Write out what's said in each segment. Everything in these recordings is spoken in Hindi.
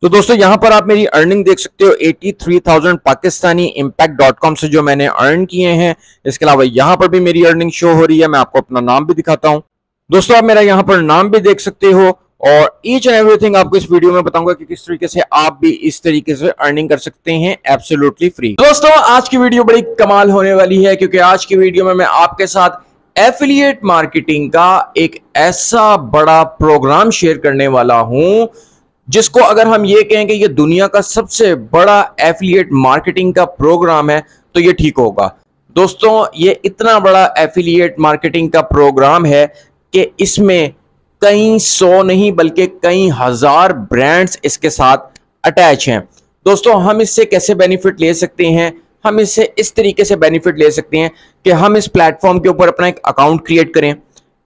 तो दोस्तों यहाँ पर आप मेरी अर्निंग देख सकते हो 83,000 पाकिस्तानी impact.com से जो मैंने अर्न किए हैं। इसके अलावा यहाँ पर भी मेरी अर्निंग शो हो रही है। मैं आपको अपना नाम भी दिखाता हूँ। दोस्तों आप मेरा यहाँ पर नाम भी देख सकते हो और ईच एंड एवरीथिंग आपको इस वीडियो में बताऊंगा कि किस तरीके से आप भी इस तरीके से अर्निंग कर सकते हैं एब्सोल्युटली फ्री। दोस्तों आज की वीडियो बड़ी कमाल होने वाली है क्योंकि आज की वीडियो में मैं आपके साथ एफिलिएट मार्केटिंग का एक ऐसा बड़ा प्रोग्राम शेयर करने वाला हूं जिसको अगर हम ये कहें कि ये दुनिया का सबसे बड़ा एफिलिएट मार्केटिंग का प्रोग्राम है तो ये ठीक होगा। दोस्तों ये इतना बड़ा एफिलिएट मार्केटिंग का प्रोग्राम है कि इसमें कई सौ नहीं बल्कि कई हजार ब्रांड्स इसके साथ अटैच हैं। दोस्तों हम इससे कैसे बेनिफिट ले सकते हैं? हम इससे इस तरीके से बेनिफिट ले सकते हैं कि हम इस प्लेटफॉर्म के ऊपर अपना एक अकाउंट क्रिएट करें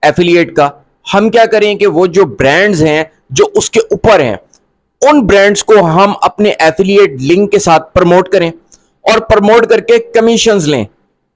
एफिलिएट का। हम क्या करें कि वो जो ब्रांड्स हैं जो उसके ऊपर हैं उन ब्रांड्स को हम अपने एफिलिएट लिंक के साथ प्रमोट करें और प्रमोट करके कमीशंस लें।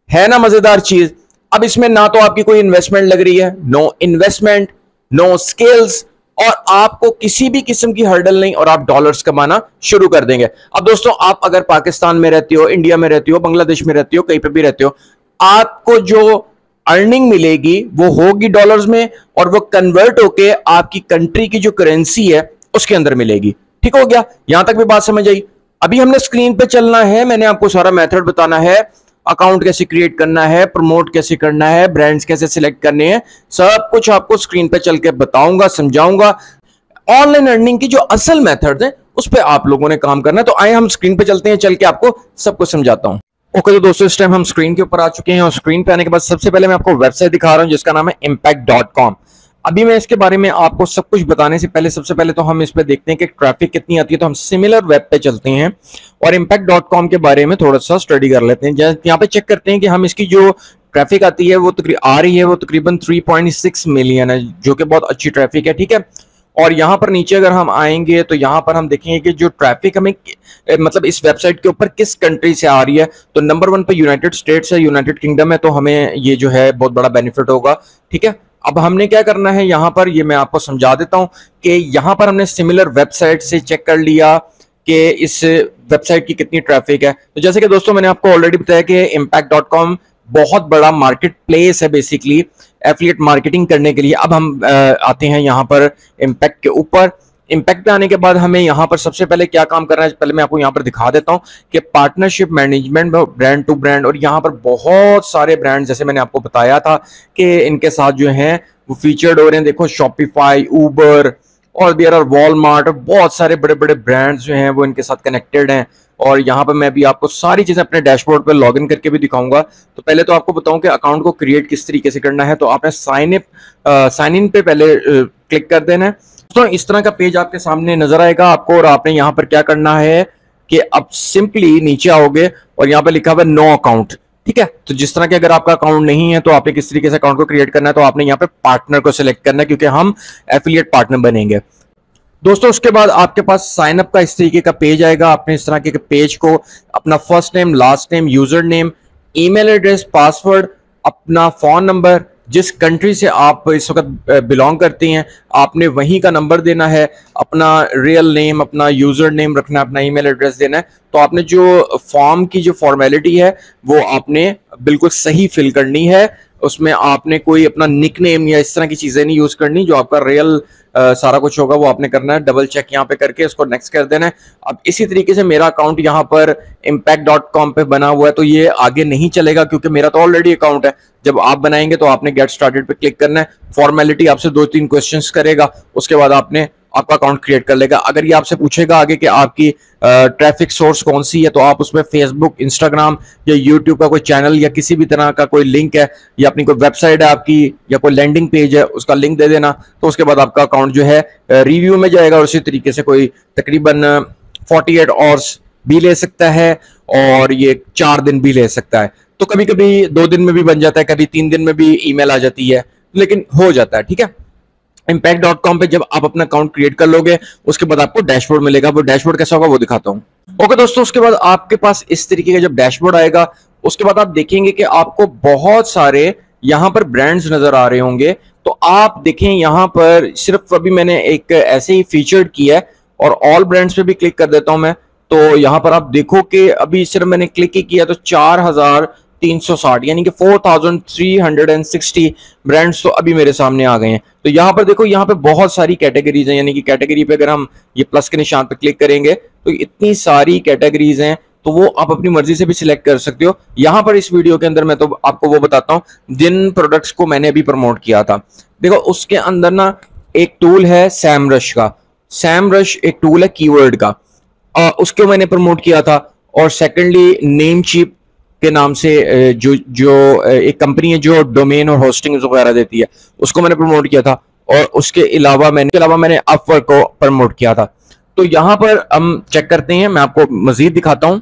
है ना मजेदार चीज? अब इसमें ना तो आपकी कोई इन्वेस्टमेंट लग रही है, नो इन्वेस्टमेंट, नो स्किल्स, और आपको किसी भी किस्म की हर्डल नहीं और आप डॉलर्स कमाना शुरू कर देंगे। अब दोस्तों आप अगर पाकिस्तान में रहते हो, इंडिया में रहते हो, बांग्लादेश में रहते हो, कहीं पे भी रहते हो, आपको जो अर्निंग मिलेगी वो होगी डॉलर्स में और वो कन्वर्ट होके आपकी कंट्री की जो करेंसी है उसके अंदर मिलेगी। ठीक हो गया? यहां तक भी बात समझ आई? अभी हमने स्क्रीन पे चलना है, मैंने आपको सारा मेथड बताना है, अकाउंट कैसे क्रिएट करना है, प्रमोट कैसे करना है, ब्रांड्स कैसे सिलेक्ट करने हैं, सब कुछ आपको स्क्रीन पे चल के बताऊंगा, समझाऊंगा। ऑनलाइन अर्निंग की जो असल मेथड है उस पर आप लोगों ने काम करना है। तो आए हम स्क्रीन पे चलते हैं, चल के आपको सब कुछ समझाता हूं। ओके तो दोस्तों इस टाइम हम स्क्रीन के ऊपर आ चुके हैं और स्क्रीन पे आने के बाद सबसे पहले मैं आपको वेबसाइट दिखा रहा हूं जिसका नाम है impact.com। अभी मैं इसके बारे में आपको सब कुछ बताने से पहले सबसे पहले तो हम इस पे देखते हैं कि ट्रैफिक कितनी आती है। तो हम सिमिलर वेब पे चलते हैं और impact.com के बारे में थोड़ा सा स्टडी कर लेते हैं। यहाँ पे चेक करते हैं कि हम इसकी जो ट्रैफिक आती है वो आ रही है वो तकरीबन 3.6 मिलियन है, जो कि बहुत अच्छी ट्रैफिक है। ठीक है, और यहाँ पर नीचे अगर हम आएंगे तो यहाँ पर हम देखेंगे कि जो ट्रैफिक हमें मतलब इस वेबसाइट के ऊपर किस कंट्री से आ रही है। तो नंबर 1 पे यूनाइटेड स्टेट्स है, यूनाइटेड किंगडम है, तो हमें ये जो है बहुत बड़ा बेनिफिट होगा। ठीक है, अब हमने क्या करना है यहाँ पर, ये मैं आपको समझा देता हूँ कि यहाँ पर हमने सिमिलर वेबसाइट से चेक कर लिया कि इस वेबसाइट की कितनी ट्रैफिक है। तो जैसे कि दोस्तों मैंने आपको ऑलरेडी बताया कि impact.com बहुत बड़ा मार्केट प्लेस है बेसिकली एफिलिएट मार्केटिंग करने के लिए। अब हम आते हैं यहाँ पर इम्पैक्ट के ऊपर। इम्पैक्ट पे आने के बाद हमें यहाँ पर सबसे पहले क्या काम करना है, पहले मैं आपको यहाँ पर दिखा देता हूँ कि partnership management brand to brand, और यहाँ पर बहुत सारे ब्रांड जैसे मैंने आपको बताया था कि इनके साथ जो हैं वो फीचर्ड हो रहे हैं। देखो शॉपिफाई, उबर और देयर आर वॉलमार्ट, बहुत सारे बड़े बड़े ब्रांड्स जो हैं वो इनके साथ कनेक्टेड हैं। और यहाँ पर मैं भी आपको सारी चीजें अपने डैशबोर्ड पर लॉग इन करके भी दिखाऊंगा। तो पहले तो आपको बताऊं कि अकाउंट को क्रिएट किस तरीके से करना है। तो आपने साइन इन पे पहले क्लिक कर देना है। तो इस तरह का पेज आपके सामने नजर आएगा आपको, और आपने यहाँ पर क्या करना है कि अब सिंपली नीचे आओगे और यहाँ पर लिखा हुआ है नो अकाउंट। ठीक है, तो जिस तरह के अगर आपका अकाउंट नहीं है तो आपने किस तरीके से अकाउंट को क्रिएट करना है, तो आपने यहाँ पे पार्टनर को सिलेक्ट करना है क्योंकि हम एफिलिएट पार्टनर बनेंगे। दोस्तों उसके बाद आपके पास साइन अप का इस तरीके का पेज आएगा। आपने इस तरह के पेज को अपना first name, last name, user name, email address, password, अपना फोन नंबर, जिस कंट्री से आप इस वक्त बिलोंग करती हैं आपने वहीं का नंबर देना है, अपना रियल नेम, अपना यूजर नेम रखना है, अपना ईमेल एड्रेस देना है। तो आपने जो फॉर्म की जो फॉर्मेलिटी है वो आपने बिल्कुल सही फिल करनी है। उसमें आपने कोई अपना निकनेम या इस तरह की चीजें नहीं यूज करनी, जो आपका रियल सारा कुछ होगा वो आपने करना है। डबल चेक यहाँ पे करके इसको नेक्स्ट कर देना है। अब इसी तरीके से मेरा अकाउंट यहाँ पर impact.com पे बना हुआ है तो ये आगे नहीं चलेगा क्योंकि मेरा तो ऑलरेडी अकाउंट है। जब आप बनाएंगे तो आपने गेट स्टार्टेड पे क्लिक करना है। फॉर्मेलिटी आपसे 2-3 क्वेश्चंस करेगा, उसके बाद आपने आपका अकाउंट क्रिएट कर लेगा। अगर ये आपसे पूछेगा आगे कि आपकी ट्रैफिक सोर्स कौन सी है, तो आप उसमें फेसबुक, इंस्टाग्राम या यूट्यूब का कोई चैनल या किसी भी तरह का कोई लिंक है या अपनी कोई वेबसाइट है आपकी या कोई लैंडिंग पेज है उसका लिंक दे देना। तो उसके बाद आपका अकाउंट जो है रिव्यू में जाएगा और उसी तरीके से कोई तकरीबन 48 आवर्स भी ले सकता है और ये 4 दिन भी ले सकता है। तो कभी कभी 2 दिन में भी बन जाता है, कभी 3 दिन में भी ईमेल आ जाती है, लेकिन हो जाता है। ठीक है, impact.com पे जब आप अपना अकाउंट क्रिएट कर लोगे उसके बाद आपको डैशबोर्ड मिलेगा। वो डैशबोर्ड कैसा होगा वो दिखाता हूँ। ओके दोस्तों, उसके बाद आपके पास इस तरीके का जब डैशबोर्ड आएगा उसके बाद आप देखेंगे कि आपको बहुत सारे यहाँ पर ब्रांड्स नजर आ रहे होंगे। तो आप देखें यहाँ पर सिर्फ अभी मैंने एक ऐसे ही फीचर्ड किया है और ऑल ब्रांड्स पे भी क्लिक कर देता हूं मैं। तो यहाँ पर आप देखो कि अभी सिर्फ मैंने क्लिक ही किया तो 4360 यानी कि 4360 ब्रांड्स तो अभी मेरे सामने आ गए हैं। तो यहाँ पर देखो, यहाँ पे बहुत सारी कैटेगरीज हैं, यानी कि कैटेगरी पे अगर हम ये प्लस के निशान पे क्लिक करेंगे तो इतनी सारी कैटेगरीज हैं, तो वो आप अपनी मर्जी से भी सिलेक्ट कर सकते हो। यहाँ पर इस वीडियो के अंदर मैं तो आपको वो बताता हूँ जिन प्रोडक्ट्स को मैंने अभी प्रमोट किया था। देखो उसके अंदर ना एक टूल है सैमरश का, सैमरश एक टूल है कीवर्ड का, उसको मैंने प्रमोट किया था। और सेकेंडली नेमचीप के नाम से जो एक कंपनी है जो डोमेन और होस्टिंग वगैरह देती है, उसको मैंने प्रमोट किया था। और उसके अलावा मैंने अपवर्क को प्रमोट किया था। तो यहाँ पर हम चेक करते हैं, मैं आपको मजीद दिखाता हूँ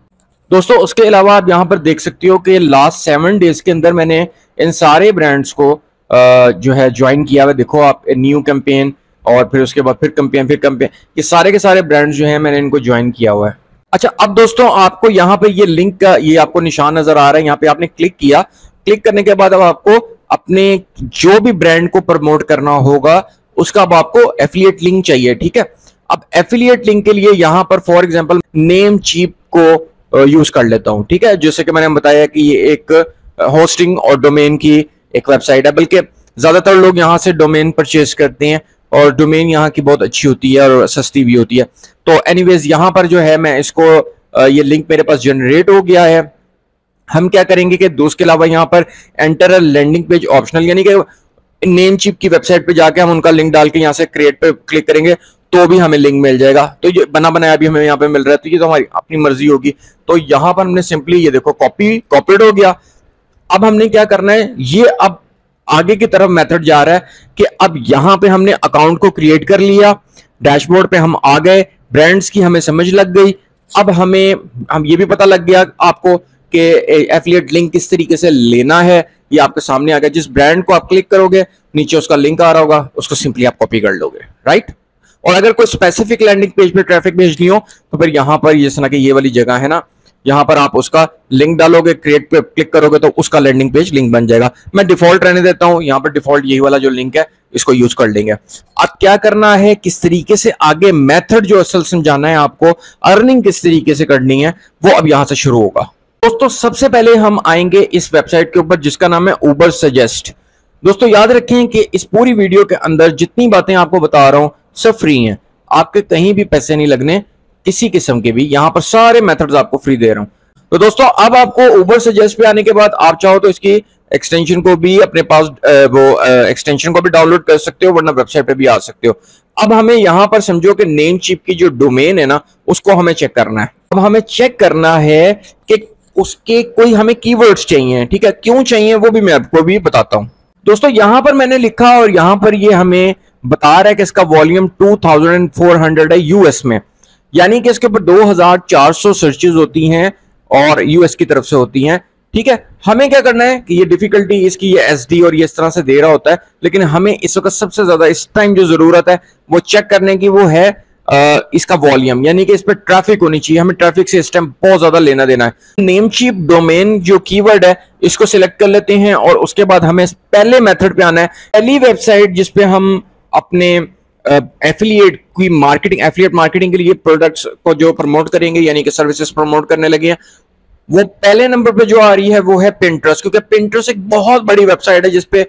दोस्तों। उसके अलावा आप यहाँ पर देख सकते हो कि लास्ट 7 डेज के अंदर मैंने इन सारे ब्रांड्स को जो है ज्वाइन किया हुआ। देखो आप, न्यू कैंपेन और फिर उसके बाद फिर कैंपेन, ये सारे के सारे ब्रांड्स जो हैं मैंने इनको ज्वाइन किया हुआ है। अच्छा, अब दोस्तों आपको यहाँ पे ये लिंक का ये आपको निशान नजर आ रहा है, यहाँ पे आपने क्लिक किया। क्लिक करने के बाद अब आपको अपने जो भी ब्रांड को प्रमोट करना होगा उसका अब आपको एफिलिएट लिंक चाहिए, ठीक है। अब एफिलिएट लिंक के लिए यहाँ पर फॉर एग्जांपल नेमचीप को यूज कर लेता हूँ, ठीक है। जैसे कि मैंने बताया कि ये एक होस्टिंग और डोमेन की एक वेबसाइट है, बल्कि ज्यादातर लोग यहाँ से डोमेन परचेज करते हैं और डोमेन यहाँ की बहुत अच्छी होती है और सस्ती भी होती है। तो एनीवेज यहाँ पर जो है मैं इसको ये लिंक मेरे पास जनरेट हो गया है। हम क्या करेंगे कि दोस्त के अलावा यहाँ पर enter a landing page optional, यानी कि नेमचीप की वेबसाइट पे जाके हम उनका लिंक डाल के यहाँ से क्रिएट पे क्लिक करेंगे तो भी हमें लिंक मिल जाएगा। तो ये बना बनाया भी हमें यहाँ पे मिल रहा है, तो ये तो हमारी अपनी मर्जी होगी। तो यहाँ पर हमने सिंपली ये देखो कॉपीड हो गया। अब हमने क्या करना है, ये अब आगे की तरफ मेथड जा रहा है कि अब यहाँ पे हमने अकाउंट को क्रिएट कर लिया, डैशबोर्ड पे हम आ गए, ब्रांड्स की हमें समझ लग गई। अब हम ये भी पता लग गया आपको कि एफिलिएट लिंक किस तरीके से लेना है, ये आपके सामने आ गया। जिस ब्रांड को आप क्लिक करोगे नीचे उसका लिंक आ रहा होगा, उसको सिंपली आप कॉपी कर लोगे, राइट। और अगर कोई स्पेसिफिक लैंडिंग पेज पे ट्रैफिक भेजनी हो तो फिर यहाँ पर ये सुना कि ये वाली जगह है ना, यहाँ पर आप उसका लिंक डालोगे, क्रिएट पे क्लिक करोगे तो उसका लैंडिंग पेज लिंक बन जाएगा। मैं डिफॉल्ट रहने देता हूँ, यहाँ पर डिफॉल्ट यही वाला जो लिंक है इसको यूज कर लेंगे। अब क्या करना है, किस तरीके से आगे मेथड जो असल समझाना है आपको, अर्निंग किस तरीके से करनी है, वो अब यहाँ से शुरू होगा। दोस्तों सबसे पहले हम आएंगे इस वेबसाइट के ऊपर जिसका नाम है उबर सजेस्ट। दोस्तों याद रखें कि इस पूरी वीडियो के अंदर जितनी बातें आपको बता रहा हूं सब फ्री हैं, आपके कहीं भी पैसे नहीं लगने किसी किस्म के भी, यहां पर सारे मेथड्स आपको फ्री दे रहा हूं। तो दोस्तों अब आपको उबर सजेस्ट पे आने के बाद आप चाहो तो इसकी एक्सटेंशन को भी अपने पास एक्सटेंशन को भी डाउनलोड कर सकते हो, वरना वेबसाइट पे भी आ सकते हो। अब हमें यहां पर समझो कि नेमचीप की जो डोमेन है ना उसको हमें चेक करना है। अब हमें चेक करना है कि उसके कोई हमें कीवर्ड्स चाहिए, ठीक है। क्यों चाहिए वो भी मैं आपको भी बताता हूं। दोस्तों यहां पर मैंने लिखा और यहां पर ये हमें बता रहा है कि इसका वॉल्यूम 2400 है यूएस में, यानी कि इसके ऊपर 2400 सर्चेज होती हैं और यूएस की तरफ से होती हैं, ठीक है। हमें क्या करना है कि ये डिफिकल्टी इसकी ये एसडी और ये इस तरह से दे रहा होता है, लेकिन हमें इस वक्त सबसे ज्यादा इस टाइम जो जरूरत है वो चेक करने की वो है इसका वॉल्यूम, यानी कि इस पर ट्रैफिक होनी चाहिए। हमें ट्रैफिक से इस टाइम बहुत ज्यादा लेना देना है। नेमचीप डोमेन जो कीवर्ड है इसको सिलेक्ट कर लेते हैं और उसके बाद हमें पहले मेथड पे आना है। पहली वेबसाइट जिसपे हम अपने एफिलिएट की मार्केटिंग, एफिलिएट मार्केटिंग के लिए प्रोडक्ट्स को जो प्रमोट करेंगे, यानी कि सर्विसेज प्रमोट करने लगे हैं, वो पहले नंबर पे जो आ रही है वो है पिंटरेस्ट, क्योंकि पिंटरेस्ट एक बहुत बड़ी वेबसाइट है जिसपे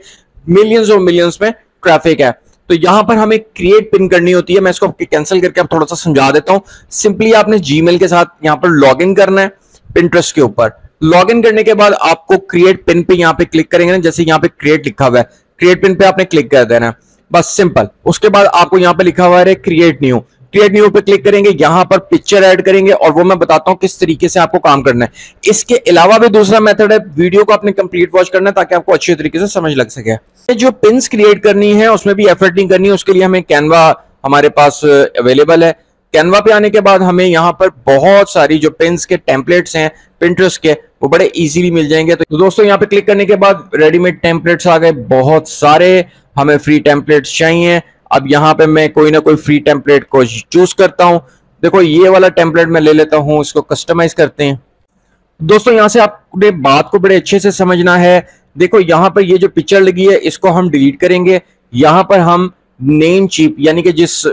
मिलियंस और मिलियंस में ट्रैफिक है। तो यहां पर हमें क्रिएट पिन करनी होती है। मैं इसको कैंसिल करके अब थोड़ा सा समझा देता हूं। सिंपली आपने जीमेल के साथ यहां पर लॉग इन करना है पिंटरेस्ट के ऊपर। लॉग इन करने के बाद आपको क्रिएट पिन पे यहां पे क्लिक करेंगे ना, जैसे यहां पे क्रिएट लिखा हुआ है, क्रिएट पिन पे आपने क्लिक कर देना है, बस सिंपल। उसके बाद आपको यहां पे लिखा हुआ है क्रिएट न्यू, क्रिएट न्यू पे क्लिक करेंगे, यहां पर पिक्चर ऐड करेंगे और वो मैं बताता हूं किस तरीके से आपको काम करना है। इसके अलावा भी दूसरा मेथड है, वीडियो को आपने कंप्लीट वॉच करना है ताकि आपको अच्छे तरीके से समझ लग सके। जो पिन्स क्रिएट करनी है उसमें भी एफर्ट नहीं करनी है, उसके लिए हमें कैनवा हमारे पास अवेलेबल है। कैनवा पे आने के बाद हमें यहाँ पर बहुत सारी जो पिन्स के टेम्पलेट्स हैं पिंटरेस्ट के, वो बड़े इजीली मिल जाएंगे। तो दोस्तों यहाँ पे क्लिक करने के बाद रेडीमेड टेम्पलेट्स आ गए, बहुत सारे हमें फ्री टेम्पलेट्स चाहिए। अब यहाँ पे मैं कोई ना कोई फ्री टेम्पलेट को चूज करता हूँ। देखो ये वाला टेम्पलेट मैं ले लेता हूँ, इसको कस्टमाइज करते हैं। दोस्तों यहाँ से आपने बात को बड़े अच्छे से समझना है। देखो यहाँ पर ये जो पिक्चर लगी है इसको हम डिलीट करेंगे, यहाँ पर हम नेम चिप यानी कि जिस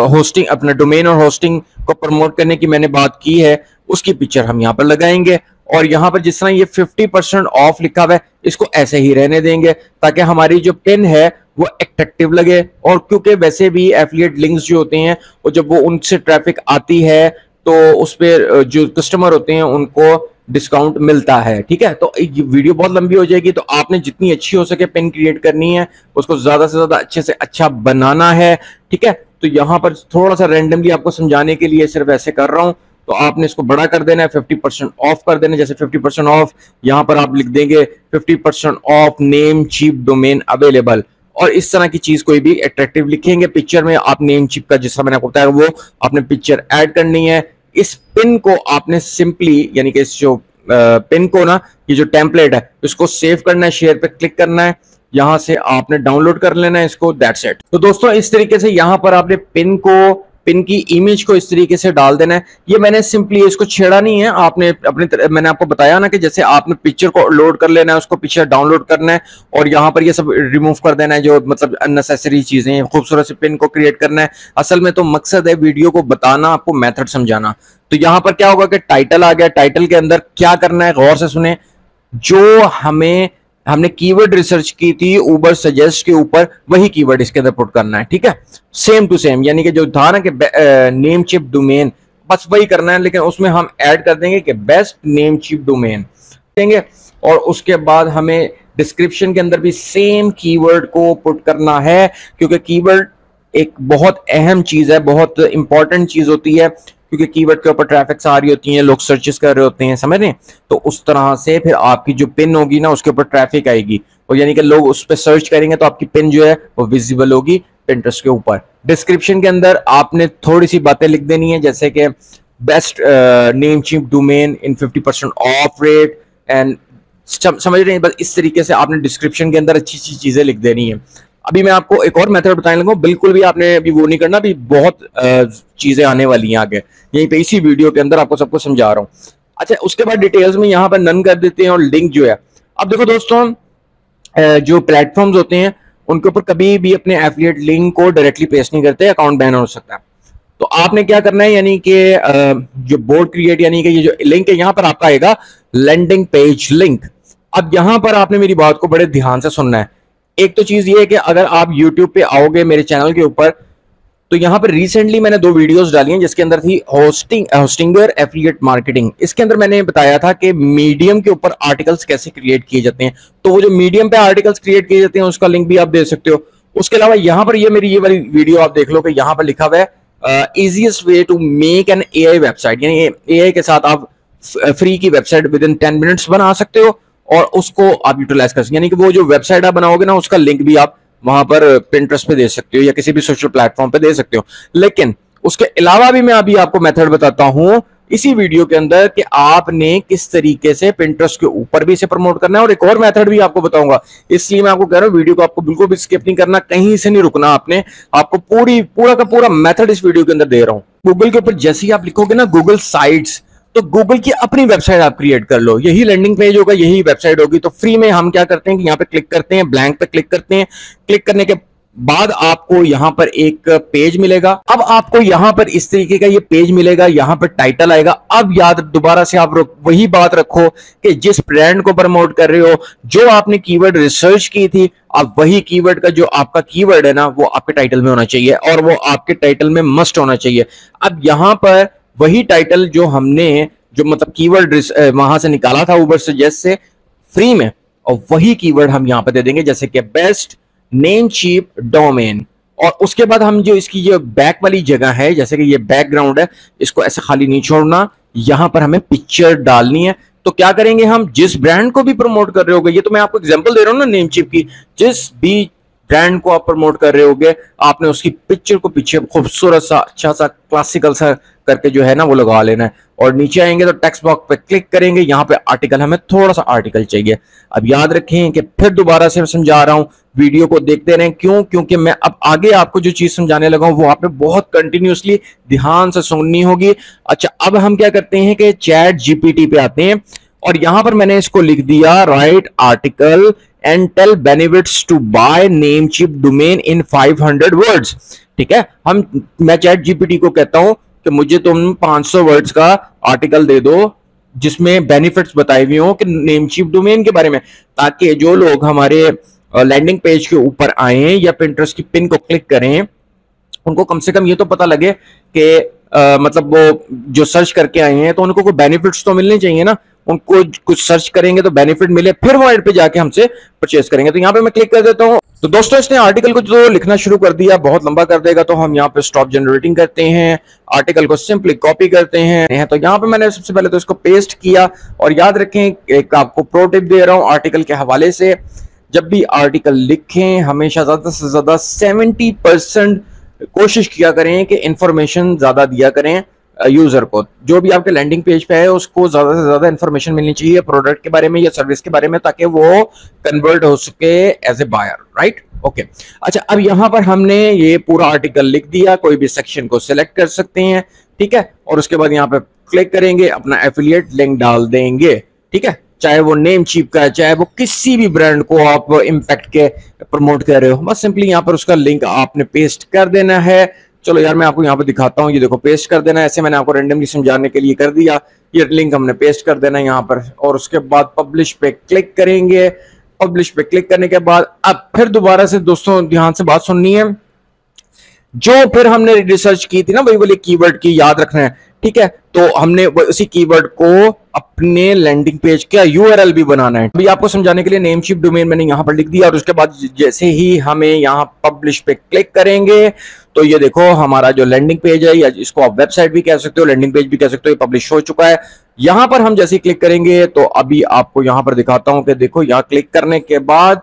होस्टिंग अपना डोमेन और होस्टिंग को प्रमोट करने की मैंने बात की है उसकी पिक्चर हम यहाँ पर लगाएंगे। और यहाँ पर जिस तरह ये 50% ऑफ लिखा हुआ है इसको ऐसे ही रहने देंगे ताकि हमारी जो पिन है वो अट्रैक्टिव लगे। और क्योंकि वैसे भी एफिलिएट लिंक्स जो होते हैं वो जब वो उनसे ट्रैफिक आती है तो उस पर जो कस्टमर होते हैं उनको डिस्काउंट मिलता है। ठीक है, तो ये वीडियो बहुत लंबी हो जाएगी, तो आपने जितनी अच्छी हो सके पिन क्रिएट करनी है, उसको ज्यादा से ज्यादा अच्छे से अच्छा बनाना है। ठीक है, तो यहाँ पर थोड़ा सा रैंडमली आपको समझाने के लिए सिर्फ ऐसे कर रहा हूं। तो आपने इसको बड़ा कर देना है, 50% ऑफ कर देना है। जैसे 50% ऑफ यहाँ पर आप लिख देंगे 50% of name chip domain available, और इस तरह की चीज कोई भी अट्रैक्टिव लिखेंगे पिक्चर में। आप नेम चिप का जिस तरह मैंने आपको बताया वो आपने पिक्चर ऐड करनी है। इस पिन को आपने सिंपली यानी कि इस जो पिन को ना, ये जो टेम्पलेट है इसको सेव करना है, शेयर पे क्लिक करना है, यहां से आपने डाउनलोड कर लेना है इसको, दैट्स इट। तो दोस्तों इस तरीके से यहां पर आपने पिन की इमेज को इस तरीके से डाल देना है। ये मैंने सिंपली इसको छेड़ा नहीं है, आपने मैंने आपको बताया ना कि जैसे आपने पिक्चर को लोड कर लेना है, उसको पिक्चर डाउनलोड करना है और यहाँ पर ये सब रिमूव कर देना है जो मतलब अननेसेसरी चीजें, खूबसूरत से पिन को क्रिएट करना है। असल में तो मकसद है वीडियो को बताना, आपको मेथड समझाना। तो यहाँ पर क्या होगा कि टाइटल आ गया, टाइटल के अंदर क्या करना है गौर से सुने। जो हमने कीवर्ड रिसर्च की थी उबर सजेस्ट के ऊपर, वही कीवर्ड इसके अंदर पुट करना है। ठीक है, सेम टू सेम, यानी कि जो था ना कि नेम चिप डोमेन, बस वही करना है, लेकिन उसमें हम ऐड कर देंगे कि बेस्ट नेम चिप डोमेन देंगे। और उसके बाद हमें डिस्क्रिप्शन के अंदर भी सेम कीवर्ड को पुट करना है, क्योंकि कीवर्ड एक बहुत अहम चीज है, बहुत इंपॉर्टेंट चीज होती है, क्योंकि कीवर्ड के ऊपर ट्रैफिक आ रही होती है, लोग सर्चेस कर रहे होते हैं, समझ रहे हैं। तो उस तरह से फिर आपकी जो पिन होगी ना उसके ऊपर ट्रैफिक आएगी, और यानी कि लोग उस पर सर्च करेंगे तो आपकी पिन जो है वो विजिबल होगी पिंटरेस्ट के ऊपर। डिस्क्रिप्शन के अंदर आपने थोड़ी सी बातें लिख देनी है, जैसे कि best name chip domain in 50% of rate and, समझ रहे हैं। बस इस तरीके से आपने डिस्क्रिप्शन के अंदर अच्छी अच्छी चीजें लिख देनी है। अभी मैं आपको एक और मेथड बताने लगा, बिल्कुल भी आपने अभी वो नहीं करना, अभी बहुत चीजें आने वाली हैं आगे, यहीं पे इसी वीडियो के अंदर आपको सबको समझा रहा हूं। अच्छा, उसके बाद डिटेल्स में यहाँ पर नन कर देते हैं और लिंक जो है। अब देखो दोस्तों, जो प्लेटफॉर्म्स होते हैं उनके ऊपर कभी भी अपने एफिलिएट लिंक को डायरेक्टली पेस्ट नहीं करते, अकाउंट बैन हो सकता है। तो आपने क्या करना है, यानी कि जो बोर्ड क्रिएट, यानी कि ये जो लिंक है यहाँ पर आपका आएगा लैंडिंग पेज लिंक। अब यहाँ पर आपने मेरी बात को बड़े ध्यान से सुनना है। एक तो चीज ये है कि अगर आप YouTube पे आओगे मेरे चैनल के ऊपर, तो यहाँ पर रिसेंटली मैंने 2 वीडियोस डाली हैं जिसके अंदर थी होस्टिंगर एफिलिएट मार्केटिंग। इसके अंदर मैंने बताया था कि मीडियम के ऊपर आर्टिकल्स कैसे क्रिएट किए जाते हैं। तो वो जो मीडियम पे आर्टिकल्स क्रिएट किए जाते हैं उसका लिंक भी आप दे सकते हो। उसके अलावा यहाँ पर ये वाली वीडियो आप देख लो कि यहाँ पर लिखा हुआ है easiest way to make an AI website, यानी AI के साथ आप फ्री की वेबसाइट विद इन 10 मिनट्स बना सकते हो और उसको आप यूटिलाइज कर सकते, यानी कि वो जो वेबसाइट आप बनाओगे ना उसका लिंक भी आप वहां पर पिंटरेस्ट पे दे सकते हो या किसी भी सोशल प्लेटफॉर्म पे दे सकते हो। लेकिन उसके अलावा भी मैं अभी आपको मेथड बताता हूं इसी वीडियो के अंदर कि आपने किस तरीके से पिंटरेस्ट के ऊपर भी इसे प्रमोट करना है, और एक और मेथड भी आपको बताऊंगा। इसलिए मैं आपको कह रहा हूं वीडियो को आपको बिल्कुल भी स्किप नहीं करना, कहीं से नहीं रुकना आपने, आपको पूरा का पूरा मेथड इस वीडियो के अंदर दे रहा हूं। गूगल के ऊपर जैसे ही आप लिखोगे ना गूगल साइट्स, तो गूगल की अपनी वेबसाइट आप क्रिएट कर लो, यही लैंडिंग पेज होगा, यही वेबसाइट होगी। तो फ्री में हम क्या करते हैं कि यहाँ पे क्लिक करते हैं, ब्लैंक पे क्लिक करते हैं। क्लिक करने के बाद आपको यहाँ पर एक पेज मिलेगा। अब आपको यहाँ पर इस तरीके का ये पेज मिलेगा, यहाँ पर टाइटल आएगा। अब याद दोबारा से आप वही बात रखो कि जिस ब्रांड को प्रमोट कर रहे हो, जो आपने कीवर्ड रिसर्च की थी, अब वही कीवर्ड का जो आपका कीवर्ड है ना वो आपके टाइटल में होना चाहिए, और वो आपके टाइटल में मस्ट होना चाहिए। अब यहाँ पर वही टाइटल जो हमने जो मतलब कीवर्ड वहां से निकाला था उबर सजेस्ट से फ्री में, और वही कीवर्ड हम यहाँ पे दे देंगे, जैसे कि बेस्ट नेम चिप डोमेन। और उसके बाद हम जो इसकी जो बैक वाली जगह है, जैसे कि ये बैकग्राउंड है, इसको ऐसे खाली नहीं छोड़ना, यहां पर हमें पिक्चर डालनी है। तो क्या करेंगे, हम जिस ब्रांड को भी प्रमोट कर रहे होगे, ये तो मैं आपको एग्जांपल दे रहा हूं ना नेम चिप की, जिस भी ब्रांड को आप प्रमोट कर रहे होगे आपने उसकी पिक्चर को पीछे खूबसूरत सा अच्छा सा क्लासिकल सा करके जो है ना वो लगा लेना है। और नीचे आएंगे तो टेक्स्ट बॉक्स पे क्लिक करेंगे, यहाँ पे आर्टिकल, हमें थोड़ा सा आर्टिकल चाहिए। अब याद रखें कि फिर दोबारा से समझा रहा हूं, वीडियो को देखते रहें। क्यों? क्योंकि मैं अब आगे आपको जो चीज समझाने लगा हूं वो आपने बहुत कंटिन्यूअसली ध्यान से सुननी होगी। अच्छा, अब हम क्या करते हैं कि चैट GPT पे आते हैं, और यहां पर मैंने इसको लिख दिया right article and tell benefits to buy Namecheap domain in 500 words. ठीक है, मैं चैट जीपीटी को कहता हूं कि मुझे तुम 500 वर्ड्स का आर्टिकल दे दो जिसमें बेनिफिट्स बताए हुए हो कि नेमचीप डोमेन के बारे में, ताकि जो लोग हमारे लैंडिंग पेज के ऊपर आए या पिंटरेस्ट की पिन को क्लिक करें उनको कम से कम ये तो पता लगे कि मतलब वो जो सर्च करके आए हैं तो उनको कोई बेनिफिट्स तो मिलने चाहिए ना, उनको कुछ सर्च करेंगे तो बेनिफिट मिले, फिर वो एड पे जाके हमसे परचेस करेंगे। तो यहाँ पे मैं क्लिक कर देता हूँ। तो दोस्तों इसने आर्टिकल को जो लिखना शुरू कर दिया, बहुत लंबा कर देगा, तो हम यहाँ पे स्टॉप जनरेटिंग करते हैं, आर्टिकल को सिंपली कॉपी करते हैं। तो यहाँ पे मैंने सबसे पहले तो इसको पेस्ट किया, और याद रखें एक आपको प्रो टिप दे रहा हूँ आर्टिकल के हवाले से, जब भी आर्टिकल लिखें हमेशा ज्यादा से ज्यादा 70% कोशिश किया करें कि इंफॉर्मेशन ज्यादा दिया करें यूजर को। जो भी आपके लैंडिंग पेज पे है उसको ज्यादा से ज्यादा इंफॉर्मेशन मिलनी चाहिए प्रोडक्ट के बारे में या सर्विस के बारे में, ताकि वो कन्वर्ट हो सके as a buyer, right. Okay, अच्छा, अब यहां पर हमने ये पूरा आर्टिकल लिख दिया, कोई भी सेक्शन को सिलेक्ट कर सकते हैं, ठीक है, और उसके बाद यहाँ पे क्लिक करेंगे, अपना एफिलिएट लिंक डाल देंगे, ठीक है, चाहे वो नेमचीप का है, चाहे वो किसी भी ब्रांड को आप इम्पैक्ट के प्रमोट कर रहे हो, बस सिंपली यहाँ पर उसका लिंक आपने पेस्ट कर देना है। चलो यार मैं आपको यहाँ पे दिखाता हूँ, ये देखो पेस्ट कर देना है, ऐसे मैंने आपको रैंडमली समझाने के लिए कर दिया। ये लिंक हमने पेस्ट कर देना है यहाँ पर, और उसके बाद पब्लिश पे क्लिक करेंगे। पब्लिश पे क्लिक करने के बाद अब फिर दोबारा से दोस्तों ध्यान से बात सुननी है, जो फिर हमने रिसर्च की थी ना वही वाली कीवर्ड की याद रखना है, ठीक है, तो हमने उसी कीवर्ड को अपने लैंडिंग पेज का यूआरएल भी बनाना है। अभी आपको समझाने के लिए नेमचीप डोमेन मैंने यहां पर लिख दिया, और उसके बाद जैसे ही हमें यहां पब्लिश पे क्लिक करेंगे तो ये देखो हमारा जो लैंडिंग पेज है, या इसको आप वेबसाइट भी कह सकते हो, लैंडिंग पेज भी कह सकते हो, ये पब्लिश हो चुका है। यहां पर हम जैसे क्लिक करेंगे तो अभी आपको यहां पर दिखाता हूं कि देखो यहां क्लिक करने के बाद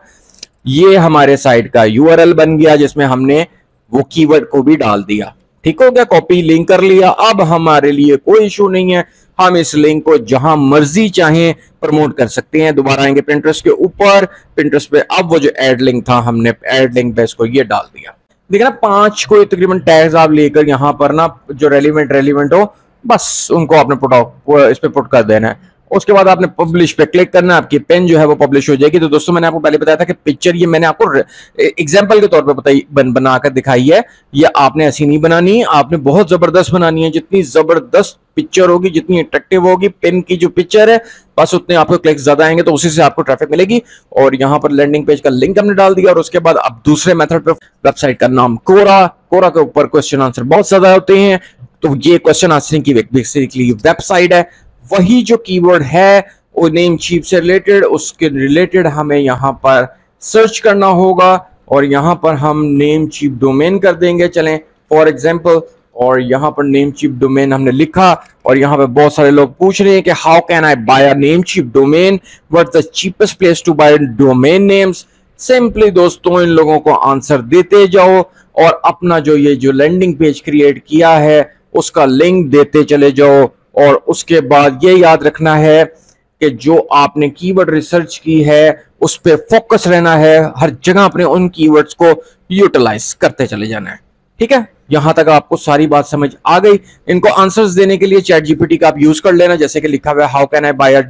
ये हमारे साइट का यूआरएल बन गया, जिसमें हमने वो कीवर्ड को भी डाल दिया। ठीक हो गया, कॉपी लिंक कर लिया। अब हमारे लिए कोई इशू नहीं है, हम इस लिंक को जहां मर्जी चाहें प्रमोट कर सकते हैं। दोबारा आएंगे पिंटरेस्ट के ऊपर, पिंटरेस्ट पे अब वो जो एड लिंक था हमने एड लिंक पे इसको ये डाल दिया। देखिए ना 5 कोई तकरीबन टैग्स आप लेकर यहाँ पर ना जो रेलिवेंट हो बस उनको आपने इस पे पुट कर देना है। उसके बाद आपने पब्लिश पे क्लिक करना है, आपकी पेन जो है वो पब्लिश हो जाएगी। तो दोस्तों मैंने आपको पहले बताया था कि पिक्चर ये मैंने आपको एग्जांपल के तौर पे बताई बनाकर दिखाई है, ये आपने ऐसी नहीं बनानी, आपने बहुत जबरदस्त बनानी है। जितनी जबरदस्त पिक्चर होगी, जितनी अट्रैक्टिव होगी पेन की जो पिक्चर है, बस उतने आपको क्लिक्स ज्यादा आएंगे, तो उसी से आपको ट्रैफिक मिलेगी। और यहाँ पर लैंडिंग पेज का लिंक हमने डाल दिया, और उसके बाद अब दूसरे मेथड पे वेबसाइट का नाम कोरा के ऊपर क्वेश्चन आंसर बहुत ज्यादा होते हैं, तो ये क्वेश्चन आंसरिंग की बेसिकली वेबसाइट है। वही जो कीवर्ड है वो नेमचीप से रिलेटेड, उसके रिलेटेड हमें यहाँ पर सर्च करना होगा, और यहाँ पर हम नेमचीप डोमेन कर देंगे, चलें फॉर एग्जांपल, और यहाँ पर नेमचीप डोमेन हमने लिखा। और यहाँ पे बहुत सारे लोग पूछ रहे हैं कि how can I buy a Namecheap domain, what's the cheapest place to buy domain names. Simply दोस्तों इन लोगों को आंसर देते जाओ, और अपना जो लैंडिंग पेज क्रिएट किया है उसका लिंक देते चले जाओ। और उसके बाद ये याद रखना है कि जो आपने कीवर्ड रिसर्च की है उस पे फोकस रहना है, हर जगह अपने उन कीवर्ड्स को यूटिलाइज करते चले जाना है। ठीक है, यहां तक आपको सारी बात समझ आ गई। इनको आंसर्स देने के लिए चैट जीपीटी का आप यूज कर लेना, जैसे कि लिखा हुआ है how can I buy a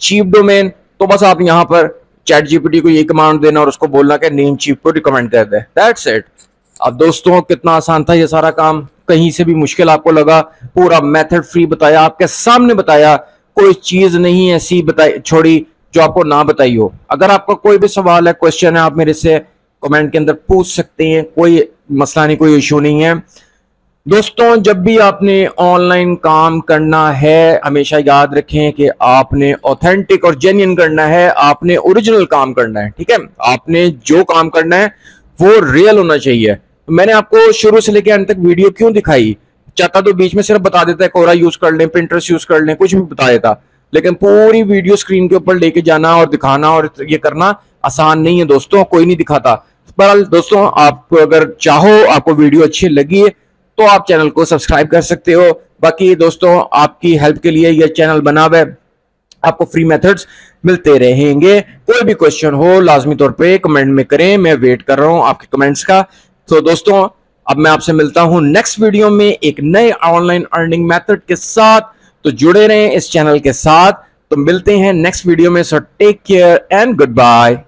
cheap domain, तो बस आप यहां पर चैट जीपीटी को ये कमांड देना और उसको बोलना कि नेमचीप को रिकमेंड कर दे, दैट्स इट। अब दोस्तों कितना आसान था ये सारा काम, कहीं से भी मुश्किल आपको लगा? पूरा मेथड फ्री बताया, आपके सामने बताया, कोई चीज नहीं ऐसी बताई छोड़ी जो आपको ना बताई हो। अगर आपका कोई भी सवाल है, क्वेश्चन है, आप मेरे से कमेंट के अंदर पूछ सकते हैं, कोई मसला नहीं, कोई इशू नहीं है। दोस्तों जब भी आपने ऑनलाइन काम करना है हमेशा याद रखें कि आपने ऑथेंटिक और जेन्युइन करना है, आपने ओरिजिनल काम करना है। ठीक है, आपने जो काम करना है वो रियल होना चाहिए। मैंने आपको शुरू से लेकर अंत तक वीडियो क्यों दिखाई? चाहता तो बीच में सिर्फ बता देता है कोरा यूज कर लें, पिंटरेस्ट यूज कर लें, कुछ भी बता देता, लेकिन पूरी वीडियो स्क्रीन के ऊपर लेके जाना और दिखाना और ये करना आसान नहीं है दोस्तों, कोई नहीं दिखाता। बहरहाल दोस्तों आपको अगर चाहो, आपको वीडियो अच्छी लगी है तो आप चैनल को सब्सक्राइब कर सकते हो। बाकी दोस्तों आपकी हेल्प के लिए यह चैनल बना हुआ है, आपको फ्री मेथड्स मिलते रहेंगे। कोई भी क्वेश्चन हो लाजमी तौर पे कमेंट में करें, मैं वेट कर रहा हूं आपके कमेंट्स का। तो दोस्तों अब मैं आपसे मिलता हूं नेक्स्ट वीडियो में एक नए ऑनलाइन अर्निंग मेथड के साथ, तो जुड़े रहें इस चैनल के साथ। तो मिलते हैं नेक्स्ट वीडियो में, so take care and good bye.